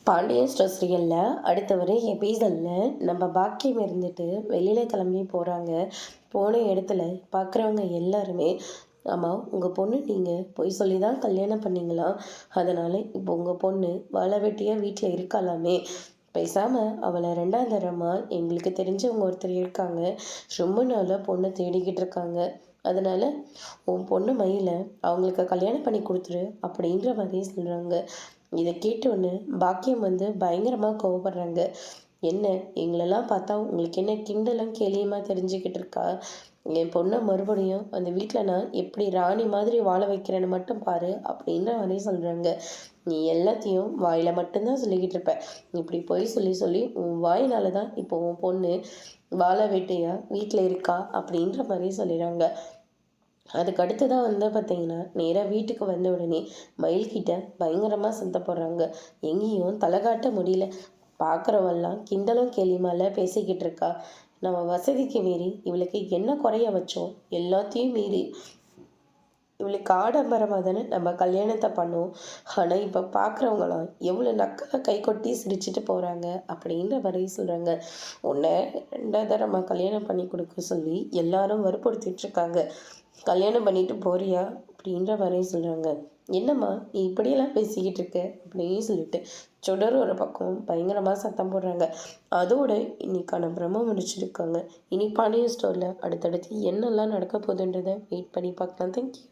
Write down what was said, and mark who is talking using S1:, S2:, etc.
S1: Pandian store சீரியலில் அடுத்த வர எபிசோடில் நம்ம பாக்கியம் இருந்துட்டு வெளியில் கிளம்பி போகிறாங்க. போன இடத்துல பார்க்குறவங்க எல்லாருமே, ஆமாம் உங்கள் பொண்ணு நீங்கள் பொய் சொல்லி தான் கல்யாணம் பண்ணீங்களா, அதனால் இப்போ உங்கள் பொண்ணு வாழை வெட்டியாக வீட்டில் இருக்காளாமே, பேசாமல் அவளை ரெண்டாம் தரமாக எங்களுக்கு தெரிஞ்சவங்க ஒருத்தர் இருக்காங்க, ரொம்ப நாளாக பொண்ணை தேடிக்கிட்டு இருக்காங்க, அதனால் உன் பொண்ணு மயில அவங்களுக்கு கல்யாணம் பண்ணி கொடுத்துரு அப்படின்ற மாதிரி சொல்கிறாங்க. இதை கேட்டோன்னு பாக்கியம் பயங்கரமாக கோவப்படுறாங்க. என்ன எங்களெல்லாம் பார்த்தா உங்களுக்கு என்ன கிண்டலும் கேலியுமா தெரிஞ்சுக்கிட்டு இருக்கா? என் பொண்ணை மறுபடியும் அந்த வீட்டில் நான் எப்படி ராணி மாதிரி வாழ வைக்கிறேன்னு மட்டும் பாரு அப்படின்ற மாதிரி சொல்கிறாங்க. நீ எல்லாத்தையும் வாயில் மட்டும்தான் சொல்லிக்கிட்டு இருப்ப. இப்படி போய் சொல்லி சொல்லி உன் வாயினால தான் இப்போ உன் பொண்ணு வாழ வெட்டியா வீட்டில் இருக்கா அப்படின்ற மாதிரி சொல்லிடுறாங்க. அதுக்கு அடுத்ததாக பார்த்தீங்கன்னா நேராக வீட்டுக்கு வந்த உடனே மயில்கிட்ட பயங்கரமாக சண்டை போடுறாங்க. எங்கேயும் தலை காட்ட முடியல. பார்க்குறவெல்லாம் கிண்டலும் கேலியுமால பேசிக்கிட்டு இருக்கா. நம்ம வசதிக்கு மீறி இவளுக்கு என்ன குறைய வச்சோம், எல்லாத்தையும் மீறி இவளுக்கு ஆடம்பரமாக தானே நம்ம கல்யாணத்தை பண்ணோம். ஆனால் இப்போ பார்க்குறவங்களாம் எவ்வளோ நக்கலை கை கொட்டி சிரிச்சுட்டு போகிறாங்க அப்படின்ற மாதிரி சொல்கிறாங்க. உன்னை ரெண்டாவது தரமாக கல்யாணம் பண்ணி கொடுக்க சொல்லி எல்லாரும் வற்புறுத்திட்டுருக்காங்க. கல்யாணம் பண்ணிட்டு போறியா அப்படின்ற மாதிரி சொல்கிறாங்க. என்னம்மா நீ இப்படியெல்லாம் பேசிக்கிட்டு இருக்க அப்படின்னு சொல்லிட்டு சுடர் ஒரு பக்கம் பயங்கரமாக சத்தம் போடுறாங்க. அதோட இன்னைக்கான பிரம்ம முடிச்சிருக்காங்க. இனி பாண்டியன் ஸ்டோரில் அடுத்தடுத்து என்னெல்லாம் நடக்க போகுதுன்றதை வெயிட் பண்ணி பார்க்கலாம். தேங்க்யூ.